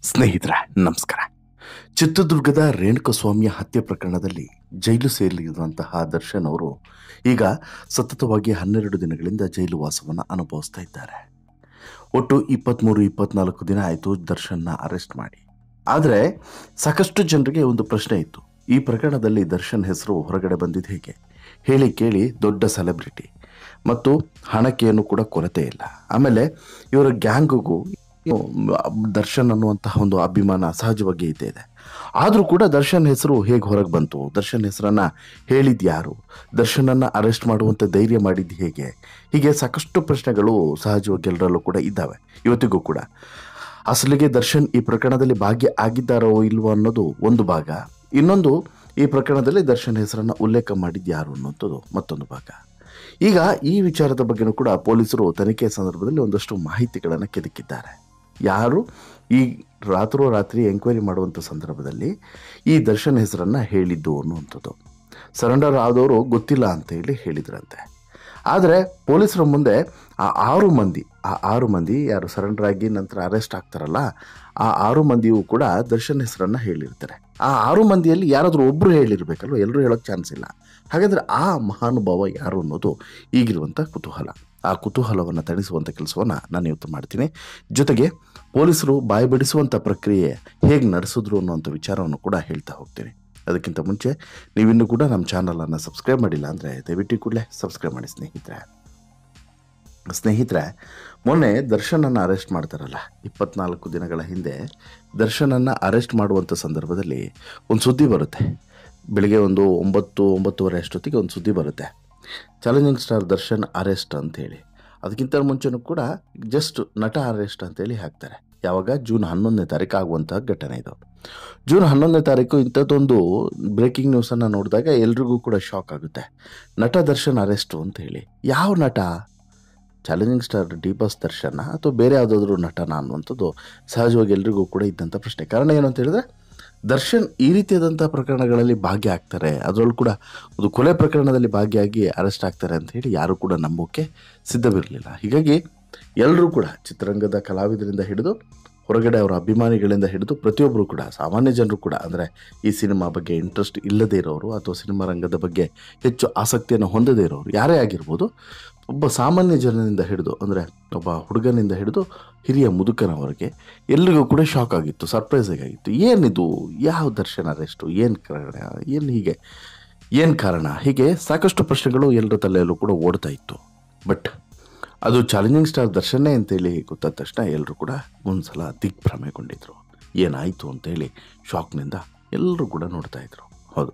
ಸ್ನೇಹಿತರೆ ನಮಸ್ಕಾರ. ಚಿತ್ರದುರ್ಗದ ರೇಣುಕಸ್ವಾಮಿಯ ಹತ್ಯೆ ಪ್ರಕರಣದಲ್ಲಿ ಜೈಲು ಸೇರಿರುವಂತಹ ದರ್ಶನ್ ಅವರು ಈಗ ಸತತವಾಗಿ 12 ದಿನಗಳಿಂದ ಜೈಲು ವಾಸವನ್ನು ಅನುಭವಿಸ್ತಾ ಇದ್ದಾರೆ. ಒಟ್ಟು 23-24 ದಿನ ಆಯಿತು ದರ್ಶನ್ನ ಅರೆಸ್ಟ್ ಮಾಡಿ. ಆದರೆ ಸಾಕಷ್ಟು ಜನರಿಗೆ ಒಂದು ಪ್ರಶ್ನೆ ಇತ್ತು, ಈ ಪ್ರಕರಣದಲ್ಲಿ ದರ್ಶನ್ ಹೆಸರು ಹೊರಗಡೆ ಬಂದಿದ್ದು ಹೇಗೆ? ಹೇಳಿ ಕೇಳಿ ದೊಡ್ಡ ಸೆಲೆಬ್ರಿಟಿ ಮತ್ತು ಹಣಕ್ಕೇನು ಕೂಡ ಕೊರತೆ ಇಲ್ಲ. ಆಮೇಲೆ ಇವರ ಗ್ಯಾಂಗಿಗೂ ದರ್ಶನ್ ಅನ್ನುವಂತಹ ಒಂದು ಅಭಿಮಾನ ಸಹಜವಾಗಿ ಇದ್ದೇ ಇದೆ. ಆದರೂ ಕೂಡ ದರ್ಶನ್ ಹೆಸರು ಹೇಗೆ ಹೊರಗೆ ಬಂತು? ದರ್ಶನ್ ಹೆಸರನ್ನು ಹೇಳಿದ್ದು ಯಾರು? ದರ್ಶನನ್ನು ಅರೆಸ್ಟ್ ಮಾಡುವಂಥ ಧೈರ್ಯ ಮಾಡಿದ್ದು ಹೇಗೆ? ಹೀಗೆ ಸಾಕಷ್ಟು ಪ್ರಶ್ನೆಗಳು ಸಹಜವಾಗಿ ಎಲ್ಲರಲ್ಲೂ ಕೂಡ ಇದ್ದಾವೆ ಇವತ್ತಿಗೂ ಕೂಡ. ಅಸಲಿಗೆ ದರ್ಶನ್ ಈ ಪ್ರಕರಣದಲ್ಲಿ ಭಾಗಿ ಆಗಿದ್ದಾರೋ ಇಲ್ವೋ ಅನ್ನೋದು ಒಂದು ಭಾಗ. ಇನ್ನೊಂದು, ಈ ಪ್ರಕರಣದಲ್ಲಿ ದರ್ಶನ್ ಹೆಸರನ್ನು ಉಲ್ಲೇಖ ಮಾಡಿದ್ದು ಯಾರು ಅನ್ನೋದು ಮತ್ತೊಂದು ಭಾಗ. ಈಗ ಈ ವಿಚಾರದ ಬಗ್ಗೆನೂ ಕೂಡ ಪೊಲೀಸರು ತನಿಖೆ ಸಂದರ್ಭದಲ್ಲಿ ಒಂದಷ್ಟು ಮಾಹಿತಿಗಳನ್ನು ಕೆದಕಿದ್ದಾರೆ. ಯಾರು ಈ ರಾತ್ರೋರಾತ್ರಿ ಎಂಕ್ವೈರಿ ಮಾಡುವಂಥ ಸಂದರ್ಭದಲ್ಲಿ ಈ ದರ್ಶನ್ ಹೆಸರನ್ನು ಹೇಳಿದ್ದು ಅನ್ನುವಂಥದ್ದು. ಸರೆಂಡರ್ ಆದವರು ಗೊತ್ತಿಲ್ಲ ಅಂತ ಹೇಳಿದ್ರಂತೆ. ಆದರೆ ಪೊಲೀಸರ ಮುಂದೆ ಆ ಆರು ಮಂದಿ ಯಾರು ಸರೆಂಡರ್ ಆಗಿ ನಂತರ ಅರೆಸ್ಟ್ ಆಗ್ತಾರಲ್ಲ, ಆ 6 ಮಂದಿಯೂ ಕೂಡ ದರ್ಶನ್ ಹೆಸರನ್ನು ಹೇಳಿರ್ತಾರೆ. ಆ 6 ಮಂದಿಯಲ್ಲಿ ಯಾರಾದರೂ ಒಬ್ಬರು ಹೇಳಿರ್ಬೇಕಲ್ವ, ಎಲ್ಲರೂ ಹೇಳೋಕ್ಕೆ ಚಾನ್ಸ್ ಇಲ್ಲ. ಹಾಗಾದರೆ ಆ ಮಹಾನುಭಾವ ಯಾರು ಅನ್ನೋದು ಈಗಿರುವಂಥ ಕುತೂಹಲ. ಆ ಕುತೂಹಲವನ್ನು ತಣಿಸುವಂಥ ಕೆಲಸವನ್ನು ನಾನು ಇವತ್ತು ಮಾಡ್ತೀನಿ. ಜೊತೆಗೆ ಪೊಲೀಸರು ಬಾಯ್ಬಿಡಿಸುವಂಥ ಪ್ರಕ್ರಿಯೆ ಹೇಗೆ ನಡೆಸಿದ್ರು ಅನ್ನುವಂಥ ವಿಚಾರವನ್ನು ಕೂಡ ಹೇಳ್ತಾ ಹೋಗ್ತೀನಿ. ಅದಕ್ಕಿಂತ ಮುಂಚೆ ನೀವಿನ್ನೂ ಕೂಡ ನಮ್ಮ ಚಾನಲನ್ನು ಸಬ್ಸ್ಕ್ರೈಬ್ ಮಾಡಿಲ್ಲ ಅಂದರೆ ದಯವಿಟ್ಟು ಕೂಡಲೇ ಸಬ್ಸ್ಕ್ರೈಬ್ ಮಾಡಿ ಸ್ನೇಹಿತರೆ. ಮೊನ್ನೆ ದರ್ಶನನ್ನು ಅರೆಸ್ಟ್ ಮಾಡ್ತಾರಲ್ಲ, 24 ದಿನಗಳ ಹಿಂದೆ ದರ್ಶನನ್ನು ಅರೆಸ್ಟ್ ಮಾಡುವಂಥ ಸಂದರ್ಭದಲ್ಲಿ ಒಂದು ಸುದ್ದಿ ಬರುತ್ತೆ. ಬೆಳಿಗ್ಗೆ ಒಂದು 9-9:30 ಅಷ್ಟೊತ್ತಿಗೆ ಒಂದು ಸುದ್ದಿ ಬರುತ್ತೆ, ಚಾಲೆಂಜಿಂಗ್ ಸ್ಟಾರ್ ದರ್ಶನ್ ಅರೆಸ್ಟ್ ಅಂಥೇಳಿ. ಅದಕ್ಕಿಂತ ಮುಂಚೆನೂ ಕೂಡ ಜಸ್ಟ್ ನಟ ಅರೆಸ್ಟ್ ಅಂತೇಳಿ ಹಾಕ್ತಾರೆ. ಯಾವಾಗ? ಜೂನ್ 11ನೇ ತಾರೀಕು ಆಗುವಂಥ ಘಟನೆ ಇದು. ಜೂನ್ 11ನೇ ತಾರೀಕು ಇಂಥದ್ದೊಂದು ಬ್ರೇಕಿಂಗ್ ನ್ಯೂಸನ್ನು ನೋಡಿದಾಗ ಎಲ್ರಿಗೂ ಕೂಡ ಶಾಕ್ ಆಗುತ್ತೆ. ನಟ ದರ್ಶನ್ ಅರೆಸ್ಟು ಅಂತ ಹೇಳಿ. ಯಾವ ನಟ? ಚಾಲೆಂಜಿಂಗ್ ಸ್ಟಾರ್ ಡಿ ಬಾಸ್ ದರ್ಶನ ಅಥವಾ ಬೇರೆ ಯಾವುದಾದ್ರೂ ನಟನ ಅನ್ನುವಂಥದ್ದು ಸಹಜವಾಗಿ ಎಲ್ರಿಗೂ ಕೂಡ ಇದ್ದಂಥ ಪ್ರಶ್ನೆ. ಕಾರಣ ಏನು ಅಂತ ಹೇಳಿದ್ರೆ, ದರ್ಶನ್ ಈ ರೀತಿಯಾದಂಥ ಪ್ರಕರಣಗಳಲ್ಲಿ ಭಾಗಿಯಾಗ್ತಾರೆ, ಅದರಲ್ಲೂ ಕೂಡ ಒಂದು ಕೊಲೆ ಪ್ರಕರಣದಲ್ಲಿ ಭಾಗಿಯಾಗಿ ಅರೆಸ್ಟ್ ಆಗ್ತಾರೆ ಅಂತ ಹೇಳಿ ಯಾರೂ ಕೂಡ ನಂಬೋಕ್ಕೆ ಸಿದ್ಧವಿರಲಿಲ್ಲ. ಹೀಗಾಗಿ ಎಲ್ಲರೂ ಕೂಡ ಚಿತ್ರರಂಗದ ಕಲಾವಿದರಿಂದ ಹಿಡಿದು ಹೊರಗಡೆ ಅವರ ಅಭಿಮಾನಿಗಳಿಂದ ಹಿಡಿದು ಪ್ರತಿಯೊಬ್ಬರು ಕೂಡ, ಸಾಮಾನ್ಯ ಜನರು ಕೂಡ, ಅಂದರೆ ಈ ಸಿನಿಮಾ ಬಗ್ಗೆ ಇಂಟ್ರೆಸ್ಟ್ ಇಲ್ಲದೇ ಇರೋರು ಅಥವಾ ಸಿನಿಮಾ ರಂಗದ ಬಗ್ಗೆ ಹೆಚ್ಚು ಆಸಕ್ತಿಯನ್ನು ಹೊಂದದೇ ಇರೋರು ಯಾರೇ ಆಗಿರ್ಬೋದು, ಒಬ್ಬ ಸಾಮಾನ್ಯ ಜನರಿಂದ ಹಿಡಿದು, ಅಂದರೆ ಒಬ್ಬ ಹುಡುಗನಿಂದ ಹಿಡಿದು ಹಿರಿಯ ಮುದುಕನವರೆಗೆ ಎಲ್ರಿಗೂ ಕೂಡ ಶಾಕ್ ಆಗಿತ್ತು, ಸರ್ಪ್ರೈಸ್ ಆಗಿತ್ತು. ಏನಿದು? ಯಾವ ದರ್ಶನ್ ಅರೆಸ್ಟು? ಏನು ಕಾರಣ? ಹೀಗೆ ಸಾಕಷ್ಟು ಪ್ರಶ್ನೆಗಳು ಎಲ್ಲರ ತಲೆಯಲ್ಲೂ ಕೂಡ ಓಡ್ತಾ ಇತ್ತು. ಬಟ್ ಅದು ಚಾಲೆಂಜಿಂಗ್ ಸ್ಟಾರ್ ದರ್ಶನ್ನೇ ಅಂತೇಳಿ ಗೊತ್ತಾದ ತಕ್ಷಣ ಎಲ್ಲರೂ ಕೂಡ ಒಂದ್ಸಲ ದಿಗ್ಭ್ರಮೆಗೊಂಡಿದ್ರು. ಏನಾಯಿತು ಅಂತೇಳಿ ಶಾಕ್ನಿಂದ ಎಲ್ಲರೂ ಕೂಡ ನೋಡ್ತಾ ಇದ್ರು. ಹೌದು,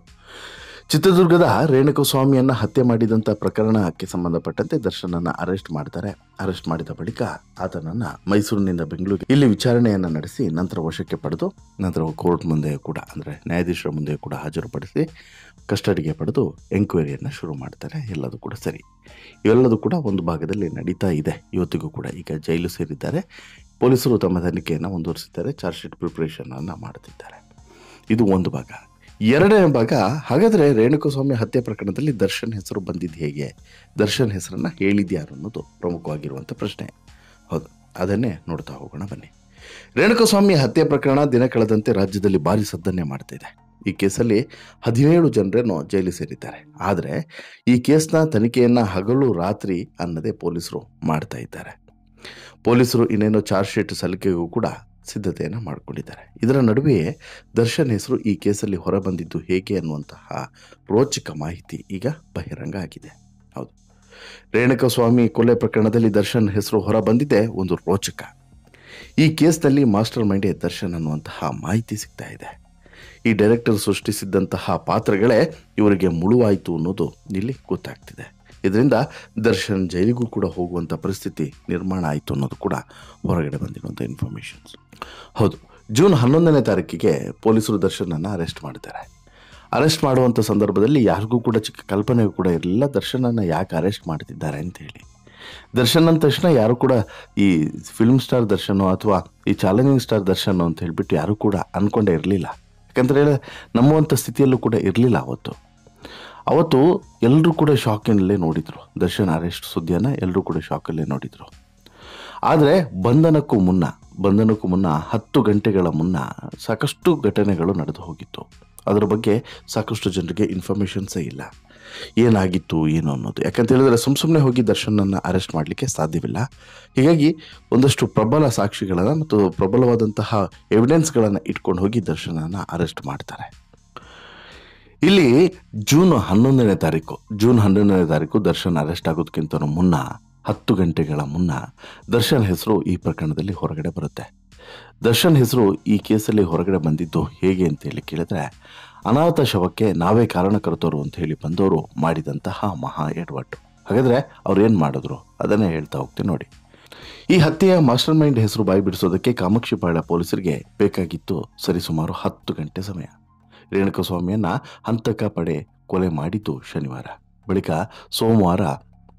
ಚಿತ್ರದುರ್ಗದ ರೇಣುಕಸ್ವಾಮಿಯನ್ನು ಹತ್ಯೆ ಮಾಡಿದಂಥ ಪ್ರಕರಣಕ್ಕೆ ಸಂಬಂಧಪಟ್ಟಂತೆ ದರ್ಶನನ್ನು ಅರೆಸ್ಟ್ ಮಾಡ್ತಾರೆ. ಅರೆಸ್ಟ್ ಮಾಡಿದ ಬಳಿಕ ಆತನನ್ನು ಮೈಸೂರಿನಿಂದ ಬೆಂಗಳೂರಿಗೆ ಇಲ್ಲಿ ವಿಚಾರಣೆಯನ್ನು ನಡೆಸಿ ನಂತರ ವಶಕ್ಕೆ ಪಡೆದು ನಂತರ ಕೋರ್ಟ್ ಮುಂದೆ ಕೂಡ, ಅಂದರೆ ನ್ಯಾಯಾಧೀಶರ ಮುಂದೆ ಕೂಡ ಹಾಜರುಪಡಿಸಿ ಕಸ್ಟಡಿಗೆ ಪಡೆದು ಎಂಕ್ವೈರಿಯನ್ನು ಶುರು ಮಾಡ್ತಾರೆ. ಎಲ್ಲದೂ ಕೂಡ ಸರಿ, ಇವೆಲ್ಲದೂ ಕೂಡ ಒಂದು ಭಾಗದಲ್ಲಿ ನಡೀತಾ ಇದೆ ಇವತ್ತಿಗೂ ಕೂಡ. ಈಗ ಜೈಲು ಸೇರಿದ್ದಾರೆ. ಪೊಲೀಸರು ತಮ್ಮ ತನಿಖೆಯನ್ನು ಮುಂದುವರಿಸಿದ್ದಾರೆ, ಚಾರ್ಜ್ ಶೀಟ್ ಪ್ರಿಪ್ರೇಷನನ್ನು ಮಾಡುತ್ತಿದ್ದಾರೆ. ಇದು ಒಂದು ಭಾಗ. ಎರಡನೇ ಭಾಗ, ಹಾಗಾದರೆ ರೇಣುಕಸ್ವಾಮಿ ಹತ್ಯೆ ಪ್ರಕರಣದಲ್ಲಿ ದರ್ಶನ್ ಹೆಸರು ಬಂದಿದ್ದು ಹೇಗೆ? ದರ್ಶನ್ ಹೆಸರನ್ನು ಹೇಳಿದ್ಯಾರು ಅನ್ನೋದು ಪ್ರಮುಖವಾಗಿರುವಂಥ ಪ್ರಶ್ನೆ. ಹೌದು, ಅದನ್ನೇ ನೋಡ್ತಾ ಹೋಗೋಣ ಬನ್ನಿ. ರೇಣುಕಸ್ವಾಮಿ ಹತ್ಯೆ ಪ್ರಕರಣ ದಿನ ಕಳೆದಂತೆ ರಾಜ್ಯದಲ್ಲಿ ಭಾರಿ ಸದ್ದನ್ನೇ ಮಾಡ್ತಿದೆ. ಈ ಕೇಸಲ್ಲಿ 17 ಜನರೇನೋ ಜೈಲು ಸೇರಿದ್ದಾರೆ. ಆದರೆ ಈ ಕೇಸ್ನ ತನಿಖೆಯನ್ನು ಹಗಲು ರಾತ್ರಿ ಅನ್ನದೇ ಪೊಲೀಸರು ಮಾಡ್ತಾ ಇದ್ದಾರೆ. ಪೊಲೀಸರು ಇನ್ನೇನೋ ಚಾರ್ಜ್ ಶೀಟ್ ಸಲ್ಲಿಕೆಗೂ ಕೂಡ ಸಿದ್ಧತೆಯನ್ನು ಮಾಡಿಕೊಂಡಿದ್ದಾರೆ. ಇದರ ನಡುವೆಯೇ ದರ್ಶನ್ ಹೆಸರು ಈ ಕೇಸಲ್ಲಿ ಹೊರಬಂದಿದ್ದು ಹೇಗೆ ಅನ್ನುವಂತಹ ರೋಚಕ ಮಾಹಿತಿ ಈಗ ಬಹಿರಂಗ ಆಗಿದೆ. ಹೌದು, ರೇಣುಕಸ್ವಾಮಿ ಕೊಲೆ ಪ್ರಕರಣದಲ್ಲಿ ದರ್ಶನ್ ಹೆಸರು ಹೊರಬಂದಿದೆ ಒಂದು ರೋಚಕ. ಈ ಕೇಸ್ನಲ್ಲಿ ಮಾಸ್ಟರ್ ಮೈಂಡೇ ದರ್ಶನ್ ಅನ್ನುವಂತಹ ಮಾಹಿತಿ ಸಿಗ್ತಾ ಇದೆ. ಈ ಡೈರೆಕ್ಟರ್ ಸೃಷ್ಟಿಸಿದ್ದಂತಹ ಪಾತ್ರಗಳೇ ಇವರಿಗೆ ಮುಳುವಾಯಿತು ಅನ್ನೋದು ಇಲ್ಲಿ ಗೊತ್ತಾಗ್ತಿದೆ. ಇದರಿಂದ ದರ್ಶನ್ ಜೈಲಿಗೂ ಕೂಡ ಹೋಗುವಂಥ ಪರಿಸ್ಥಿತಿ ನಿರ್ಮಾಣ ಆಯಿತು ಅನ್ನೋದು ಕೂಡ ಹೊರಗಡೆ ಬಂದಿರುವಂಥ ಇನ್ಫಾರ್ಮೇಷನ್ಸ್. ಹೌದು, ಜೂನ್ 11ನೇ ತಾರೀಕಿಗೆ ಪೊಲೀಸರು ದರ್ಶನನ್ನು ಅರೆಸ್ಟ್ ಮಾಡ್ತಾರೆ. ಅರೆಸ್ಟ್ ಮಾಡುವಂಥ ಸಂದರ್ಭದಲ್ಲಿ ಯಾರಿಗೂ ಕೂಡ ಚಿಕ್ಕ ಕಲ್ಪನೆಯೂ ಕೂಡ ಇರಲಿಲ್ಲ ದರ್ಶನನ್ನು ಯಾಕೆ ಅರೆಸ್ಟ್ ಮಾಡ್ತಿದ್ದಾರೆ ಅಂತೇಳಿ. ದರ್ಶನ್ ಅಂದ ತಕ್ಷಣ ಯಾರು ಕೂಡ ಈ ಫಿಲ್ಮ್ ಸ್ಟಾರ್ ದರ್ಶನೋ ಅಥವಾ ಈ ಚಾಲೆಂಜಿಂಗ್ ಸ್ಟಾರ್ ದರ್ಶನೋ ಅಂತ ಹೇಳಿಬಿಟ್ಟು ಯಾರೂ ಕೂಡ ಅಂದ್ಕೊಂಡೇ ಇರಲಿಲ್ಲ. ಯಾಕಂದರೆ ನಂಬುವಂಥ ಸ್ಥಿತಿಯಲ್ಲೂ ಕೂಡ ಇರಲಿಲ್ಲ ಅವತ್ತು ಎಲ್ಲರೂ ಕೂಡ ಶಾಕಿನಲ್ಲೇ ನೋಡಿದರು. ದರ್ಶನ್ ಅರೆಸ್ಟ್ ಸುದ್ದಿಯನ್ನು ಎಲ್ಲರೂ ಕೂಡ ಶಾಕಲ್ಲೇ ನೋಡಿದರು. ಆದರೆ ಬಂಧನಕ್ಕೂ ಮುನ್ನ ಬಂಧನಕ್ಕೂ ಮುನ್ನ 10 ಗಂಟೆಗಳ ಮುನ್ನ ಸಾಕಷ್ಟು ಘಟನೆಗಳು ನಡೆದು ಹೋಗಿತ್ತು. ಅದರ ಬಗ್ಗೆ ಸಾಕಷ್ಟು ಜನರಿಗೆ ಇನ್ಫಾರ್ಮೇಷನ್ಸೇ ಇಲ್ಲ, ಏನಾಗಿತ್ತು ಏನು ಅನ್ನೋದು. ಯಾಕಂತ ಹೇಳಿದ್ರೆ ಸುಮ್ಮನೆ ಹೋಗಿ ದರ್ಶನನ್ನು ಅರೆಸ್ಟ್ ಮಾಡಲಿಕ್ಕೆ ಸಾಧ್ಯವಿಲ್ಲ. ಹೀಗಾಗಿ ಒಂದಷ್ಟು ಪ್ರಬಲ ಸಾಕ್ಷಿಗಳನ್ನು ಮತ್ತು ಪ್ರಬಲವಾದಂತಹ ಎವಿಡೆನ್ಸ್ಗಳನ್ನು ಇಟ್ಕೊಂಡು ಹೋಗಿ ದರ್ಶನನ್ನು ಅರೆಸ್ಟ್ ಮಾಡ್ತಾರೆ. ಇಲ್ಲಿ ಜೂನ್ 11ನೇ ತಾರೀಕು ದರ್ಶನ್ ಅರೆಸ್ಟ್ ಆಗೋದಕ್ಕಿಂತ ಮುನ್ನ 10 ಗಂಟೆಗಳ ಮುನ್ನ ದರ್ಶನ್ ಹೆಸರು ಈ ಪ್ರಕರಣದಲ್ಲಿ ಹೊರಗಡೆ ಬರುತ್ತೆ. ದರ್ಶನ್ ಹೆಸರು ಈ ಕೇಸಲ್ಲಿ ಹೊರಗಡೆ ಬಂದಿದ್ದು ಹೇಗೆ ಅಂತೇಳಿ ಕೇಳಿದ್ರೆ, ಅನಾಥ ಶವಕ್ಕೆ ನಾವೇ ಕಾರಣಕರ್ತರು ಅಂತ ಹೇಳಿ ಬಂದವರು ಮಾಡಿದಂತಹ ಮಹಾ ಎಡವಟ್ಟು. ಹಾಗಾದ್ರೆ ಅವ್ರು ಏನು ಮಾಡಿದ್ರು ಅದನ್ನೇ ಹೇಳ್ತಾ ಹೋಗ್ತೀನಿ ನೋಡಿ. ಈ ಹತ್ಯೆಯ ಮಾಸ್ಟರ್ ಮೈಂಡ್ ಹೆಸರು ಬಾಯಿ ಬಿಡಿಸೋದಕ್ಕೆ ಕಾಮಾಕ್ಷಿಪಾಳ್ಯ ಪೊಲೀಸರಿಗೆ ಬೇಕಾಗಿತ್ತು ಸರಿಸುಮಾರು 10 ಗಂಟೆ ಸಮಯ. ರೇಣುಕಸ್ವಾಮಿಯನ್ನ ಹಂತಕ ಪಡೆ ಕೊಲೆ ಮಾಡಿದ್ದು ಶನಿವಾರ, ಬಳಿಕ ಸೋಮವಾರ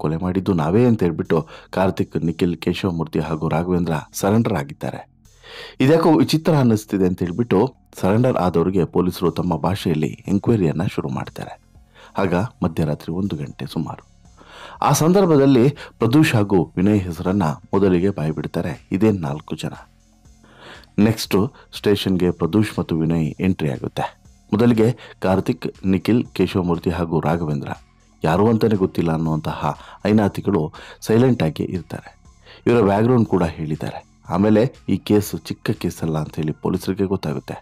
ಕೊಲೆ ಮಾಡಿದ್ದು ನಾವೇ ಅಂತ ಹೇಳ್ಬಿಟ್ಟು ಕಾರ್ತಿಕ್, ನಿಖಿಲ್, ಕೇಶವಮೂರ್ತಿ ಹಾಗೂ ರಾಘವೇಂದ್ರ ಸರೆಂಡರ್ ಆಗಿದ್ದಾರೆ. ಇದ್ಯಾಕೋ ವಿಚಿತ್ರ ಅನ್ನಿಸ್ತಿದೆ ಅಂತ ಹೇಳ್ಬಿಟ್ಟು ಸರೆಂಡರ್ ಆದವರಿಗೆ ಪೊಲೀಸರು ತಮ್ಮ ಭಾಷೆಯಲ್ಲಿ ಎಂಕ್ವೈರಿಯನ್ನ ಶುರು ಮಾಡ್ತಾರೆ. ಆಗ ಮಧ್ಯರಾತ್ರಿ 1 ಗಂಟೆ ಸುಮಾರು. ಆ ಸಂದರ್ಭದಲ್ಲಿ ಪ್ರದೂಷ್ ಹಾಗೂ ವಿನಯ್ ಹೆಸರನ್ನ ಮೊದಲಿಗೆ ಬಾಯ್ಬಿಡ್ತಾರೆ ಇದೇ 4 ಜನ. ನೆಕ್ಸ್ಟ್ ಸ್ಟೇಷನ್ಗೆ ಪ್ರದೂಷ್ ಮತ್ತು ವಿನಯ್ ಎಂಟ್ರಿ ಆಗುತ್ತೆ. ಮೊದಲಿಗೆ ಕಾರ್ತಿಕ್, ನಿಖಿಲ್, ಕೇಶವಮೂರ್ತಿ ಹಾಗೂ ರಾಘವೇಂದ್ರ ಯಾರು ಅಂತಾನೆ ಗೊತ್ತಿಲ್ಲ ಅನ್ನುವಂತಹ ಐನಾತಿಗಳು ಸೈಲೆಂಟ್ ಆಗಿ ಇರ್ತಾರೆ. ಇವರ ಬ್ಯಾಕ್ಗ್ರೌಂಡ್ ಕೂಡ ಹೇಳಿದ್ದಾರೆ. ಆಮೇಲೆ ಈ ಕೇಸು ಚಿಕ್ಕ ಕೇಸಲ್ಲ ಅಂತ ಹೇಳಿ ಪೊಲೀಸರಿಗೆ ಗೊತ್ತಾಗುತ್ತೆ.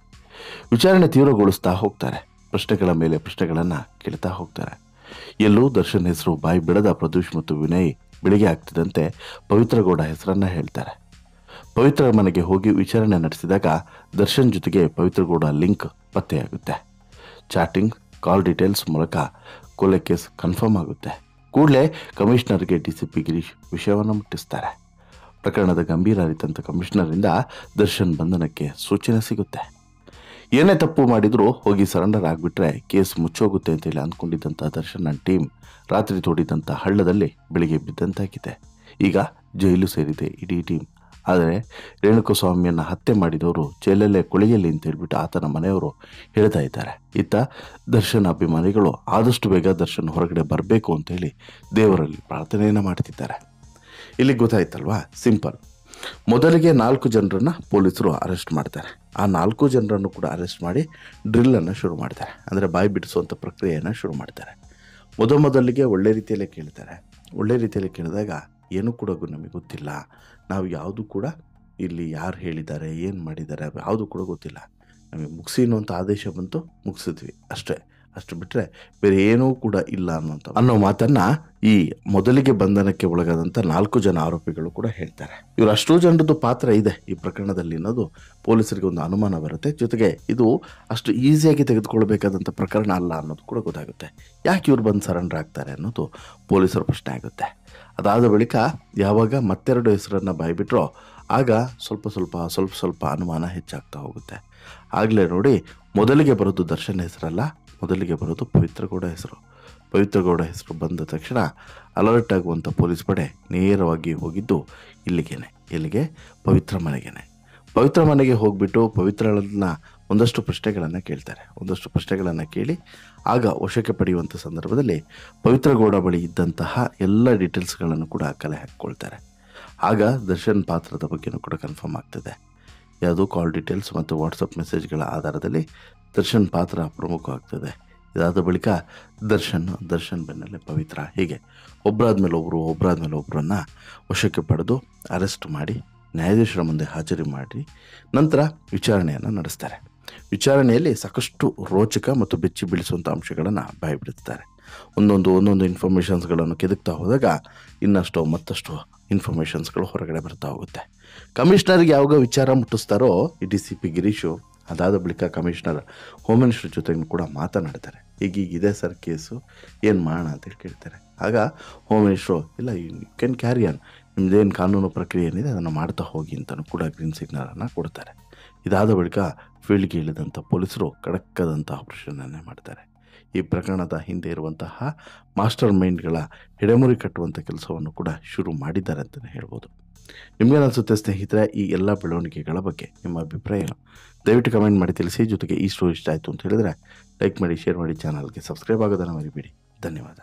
ವಿಚಾರಣೆ ತೀವ್ರಗೊಳಿಸ್ತಾ ಹೋಗ್ತಾರೆ. ಪ್ರಶ್ನೆಗಳ ಮೇಲೆ ಪ್ರಶ್ನೆಗಳನ್ನು ಕೇಳ್ತಾ ಹೋಗ್ತಾರೆ. ಎಲ್ಲೂ ದರ್ಶನ್ ಹೆಸರು ಬಾಯಿ ಬಿಡದ ಪ್ರದೂಷ್ ಮತ್ತು ವಿನಯ್ ಬೆಳಿಗ್ಗೆ ಆಗ್ತಿದ್ದಂತೆ ಪವಿತ್ರಗೌಡ ಹೆಸರನ್ನ ಹೇಳ್ತಾರೆ. ಪವಿತ್ರ ಮನೆಗೆ ಹೋಗಿ ವಿಚಾರಣೆ ನಡೆಸಿದಾಗ ದರ್ಶನ್ ಜೊತೆಗೆ ಪವಿತ್ರಗೌಡ ಲಿಂಕ್ ಪತ್ತೆಯಾಗುತ್ತೆ. ಚಾಟಿಂಗ್, ಕಾಲ್ ಡೀಟೇಲ್ಸ್ ಮೂಲಕ ಕೊಲೆ ಕೇಸ್ ಕನ್ಫರ್ಮ್ ಆಗುತ್ತೆ. ಕೂಡಲೇ ಕಮಿಷನರ್ಗೆ DCP ಗಿರೀಶ್ ವಿಷಯವನ್ನು ಮುಟ್ಟಿಸ್ತಾರೆ. ಪ್ರಕರಣದ ಗಂಭೀರ ಅರಿತಂತ ಕಮಿಷನರಿಂದ ದರ್ಶನ್ ಬಂಧನಕ್ಕೆ ಸೂಚನೆ ಸಿಗುತ್ತೆ. ಏನೇ ತಪ್ಪು ಮಾಡಿದ್ರೂ ಹೋಗಿ ಸರೆಂಡರ್ ಆಗಿಬಿಟ್ರೆ ಕೇಸ್ ಮುಚ್ಚೋಗುತ್ತೆ ಅಂತೇಳಿ ಅಂದ್ಕೊಂಡಿದ್ದಂಥ ದರ್ಶನ್ ಟೀಮ್ ರಾತ್ರಿ ತೋಡಿದಂಥ ಹಳ್ಳದಲ್ಲಿ ಬೆಳಿಗ್ಗೆ ಬಿದ್ದಂತಾಗಿದೆ. ಈಗ ಜೈಲು ಸೇರಿದೆ ಇಡೀ ಟೀಮ್. ಆದರೆ ರೇಣುಕಸ್ವಾಮಿಯನ್ನ ಹತ್ಯೆ ಮಾಡಿದವರು ಜೈಲಲ್ಲೇ ಕೊಳೆಯಲಿ ಅಂತ ಹೇಳ್ಬಿಟ್ಟು ಆತನ ಮನೆಯವರು ಹೇಳ್ತಾ ಇದ್ದಾರೆ. ಇತ್ತ ದರ್ಶನ್ ಅಭಿಮಾನಿಗಳು ಆದಷ್ಟು ಬೇಗ ದರ್ಶನ್ ಹೊರಗಡೆ ಬರಬೇಕು ಅಂತೇಳಿ ದೇವರಲ್ಲಿ ಪ್ರಾರ್ಥನೆಯನ್ನು ಮಾಡ್ತಿದ್ದಾರೆ. ಇಲ್ಲಿ ಗೊತ್ತಾಯ್ತಲ್ವಾ, ಸಿಂಪಲ್. ಮೊದಲಿಗೆ 4 ಜನರನ್ನ ಪೊಲೀಸರು ಅರೆಸ್ಟ್ ಮಾಡ್ತಾರೆ. ಆ 4 ಜನರನ್ನು ಕೂಡ ಅರೆಸ್ಟ್ ಮಾಡಿ ಡ್ರಿಲ್ಲನ್ನು ಶುರು ಮಾಡ್ತಾರೆ. ಅಂದರೆ ಬಾಯಿ ಬಿಡಿಸುವಂಥ ಪ್ರಕ್ರಿಯೆಯನ್ನು ಶುರು ಮಾಡ್ತಾರೆ. ಮೊದಲಿಗೆ ಒಳ್ಳೆ ರೀತಿಯಲ್ಲೇ ಕೇಳ್ತಾರೆ. ಒಳ್ಳೆ ರೀತಿಯಲ್ಲಿ ಕೇಳಿದಾಗ ಏನೂ ಕೂಡ ನಮಗೆ ಗೊತ್ತಿಲ್ಲ, ನಾವು ಯಾವುದು ಕೂಡ ಇಲ್ಲಿ ಯಾರು ಹೇಳಿದ್ದಾರೆ, ಏನು ಮಾಡಿದ್ದಾರೆ ಯಾವುದು ಕೂಡ ಗೊತ್ತಿಲ್ಲ, ನಮಗೆ ಮುಗಿಸಿ ಅನ್ನುವಂಥ ಆದೇಶ ಬಂತು, ಮುಗಿಸಿದ್ವಿ ಅಷ್ಟು ಬಿಟ್ಟರೆ ಬೇರೆ ಏನೂ ಕೂಡ ಇಲ್ಲ ಅನ್ನೋ ಮಾತನ್ನು ಈ ಮೊದಲಿಗೆ ಬಂಧನಕ್ಕೆ ಒಳಗಾದಂಥ 4 ಜನ ಆರೋಪಿಗಳು ಕೂಡ ಹೇಳ್ತಾರೆ. ಇವರು ಅಷ್ಟೂ ಜನರದ್ದು ಪಾತ್ರ ಇದೆ ಈ ಪ್ರಕರಣದಲ್ಲಿ ಅನ್ನೋದು ಪೊಲೀಸರಿಗೆ ಒಂದು ಅನುಮಾನ ಬರುತ್ತೆ. ಜೊತೆಗೆ ಇದು ಅಷ್ಟು ಈಸಿಯಾಗಿ ತೆಗೆದುಕೊಳ್ಬೇಕಾದಂಥ ಪ್ರಕರಣ ಅಲ್ಲ ಅನ್ನೋದು ಕೂಡ ಗೊತ್ತಾಗುತ್ತೆ. ಯಾಕೆ ಇವ್ರು ಬಂದು ಸರೆಂಡರ್ ಆಗ್ತಾರೆ ಅನ್ನೋದು ಪೊಲೀಸರ ಪ್ರಶ್ನೆ ಆಗುತ್ತೆ. ಅದಾದ ಬಳಿಕ ಯಾವಾಗ ಮತ್ತೆರಡು ಹೆಸರನ್ನು ಬಾಯ್ಬಿಟ್ರೋ ಆಗ ಸ್ವಲ್ಪ ಅನುಮಾನ ಹೆಚ್ಚಾಗ್ತಾ ಹೋಗುತ್ತೆ. ಆಗಲೇ ನೋಡಿ, ಮೊದಲಿಗೆ ಬರೋದು ದರ್ಶನ್ ಹೆಸರಲ್ಲ, ಮೊದಲಿಗೆ ಬರೋದು ಪವಿತ್ರಗೌಡ ಹೆಸರು ಬಂದ ತಕ್ಷಣ ಅಲರ್ಟ್ ಆಗುವಂಥ ಪೊಲೀಸ್ ಪಡೆ ನೇರವಾಗಿ ಹೋಗಿದ್ದು ಇಲ್ಲಿಗೆ ಪವಿತ್ರ ಮನೆಗೆ ಹೋಗ್ಬಿಟ್ಟು ಪವಿತ್ರಳನ್ನ ಒಂದಷ್ಟು ಪ್ರಶ್ನೆಗಳನ್ನು ಕೇಳ್ತಾರೆ. ಒಂದಷ್ಟು ಪ್ರಶ್ನೆಗಳನ್ನು ಕೇಳಿ ಆಗ ವಶಕ್ಕೆ ಪಡೆಯುವಂಥ ಸಂದರ್ಭದಲ್ಲಿ ಪವಿತ್ರಗೌಡ ಬಳಿ ಇದ್ದಂತಹ ಎಲ್ಲ ಡೀಟೇಲ್ಸ್ಗಳನ್ನು ಕೂಡ ಕಲೆ ಹಾಕ್ಕೊಳ್ತಾರೆ. ಆಗ ದರ್ಶನ್ ಪಾತ್ರದ ಬಗ್ಗೆನೂ ಕೂಡ ಕನ್ಫರ್ಮ್ ಆಗ್ತದೆ. ಯಾವುದು ಕಾಲ್ ಡೀಟೇಲ್ಸ್ ಮತ್ತು ವಾಟ್ಸಪ್ ಮೆಸೇಜ್ಗಳ ಆಧಾರದಲ್ಲಿ ದರ್ಶನ್ ಪಾತ್ರ ಪ್ರಮುಖ ಆಗ್ತದೆ. ಇದಾದ ಬಳಿಕ ದರ್ಶನ್ ಬೆನ್ನಲ್ಲೇ ಪವಿತ್ರ, ಹೀಗೆ ಒಬ್ಬರಾದ್ಮೇಲೆ ಒಬ್ಬರನ್ನ ವಶಕ್ಕೆ ಪಡೆದು ಅರೆಸ್ಟ್ ಮಾಡಿ ನ್ಯಾಯಾಧೀಶರ ಮುಂದೆ ಹಾಜರಿ ಮಾಡಿ ನಂತರ ವಿಚಾರಣೆಯನ್ನು ನಡೆಸ್ತಾರೆ. ವಿಚಾರಣೆಯಲ್ಲಿ ಸಾಕಷ್ಟು ರೋಚಕ ಮತ್ತು ಬೆಚ್ಚಿ ಬೀಳಿಸುವಂಥ ಅಂಶಗಳನ್ನು ಬಾಯ್ಬಿಡುತ್ತಾರೆ. ಒಂದೊಂದು ಇನ್ಫಾರ್ಮೇಷನ್ಸ್ಗಳನ್ನು ಕೆದಕ್ತಾ ಹೋದಾಗ ಮತ್ತಷ್ಟು ಇನ್ಫಾರ್ಮೇಷನ್ಸ್ಗಳು ಹೊರಗಡೆ ಬರ್ತಾ ಹೋಗುತ್ತೆ. ಕಮಿಷನರ್ಗೆ ಯಾವಾಗ ವಿಚಾರ ಮುಟ್ಟಿಸ್ತಾರೋ ಈ DCP ಗಿರೀಶು, ಅದಾದ ಬಳಿಕ ಕಮಿಷನರ್ ಹೋಮ್ ಮಿನಿಸ್ಟರ್ ಜೊತೆಗೂ ಕೂಡ ಮಾತನಾಡ್ತಾರೆ. ಹೀಗಿದೆ ಸರ್ ಕೇಸು, ಏನು ಮಾಡೋಣ ಅಂತೇಳಿ ಕೇಳ್ತಾರೆ. ಆಗ ಹೋಮ್ ಮಿನಿಸ್ಟ್ರು, ಇಲ್ಲ ಯು ಕ್ಯಾನ್ ಕ್ಯಾರಿ ಆನ್, ನಿಮ್ಮದೇನು ಕಾನೂನು ಪ್ರಕ್ರಿಯೆ ಏನಿದೆ ಅದನ್ನು ಮಾಡ್ತಾ ಹೋಗಿ ಅಂತಲೂ ಕೂಡ ಗ್ರೀನ್ ಸಿಗ್ನಲನ್ನು ಕೊಡ್ತಾರೆ. ಇದಾದ ಬಳಿಕ ಫೀಲ್ಡ್ಗೆ ಇಳಿದಂಥ ಪೊಲೀಸರು ಖಡಕ್ಕಾದಂಥ ಆಪರೇಷನನ್ನೇ ಮಾಡ್ತಾರೆ. ಈ ಪ್ರಕರಣದ ಹಿಂದೆ ಇರುವಂತಹ ಮಾಸ್ಟರ್ ಮೈಂಡ್ಗಳ ಹಿಡೆಮುರಿ ಕಟ್ಟುವಂಥ ಕೆಲಸವನ್ನು ಕೂಡ ಶುರು ಮಾಡಿದ್ದಾರೆ ಅಂತಲೇ ಹೇಳ್ಬೋದು. ನಿಮಗೇನಿಸುತ್ತೆ ಸ್ನೇಹಿತರೆ ಈ ಎಲ್ಲ ಬೆಳವಣಿಗೆಗಳ ಬಗ್ಗೆ ನಿಮ್ಮ ಅಭಿಪ್ರಾಯ ಏನು? ದಯವಿಟ್ಟು ಕಮೆಂಟ್ ಮಾಡಿ ತಿಳಿಸಿ. ಜೊತೆಗೆ ಈ ಸ್ಟೋರಿ ಇಷ್ಟ ಆಯಿತು ಅಂತ ಹೇಳಿದರೆ ಲೈಕ್ ಮಾಡಿ, ಶೇರ್ ಮಾಡಿ, ಚಾನಲ್ಗೆ ಸಬ್ಸ್ಕ್ರೈಬ್ ಆಗೋದನ್ನು ಮರಿಬೇಡಿ. ಧನ್ಯವಾದ.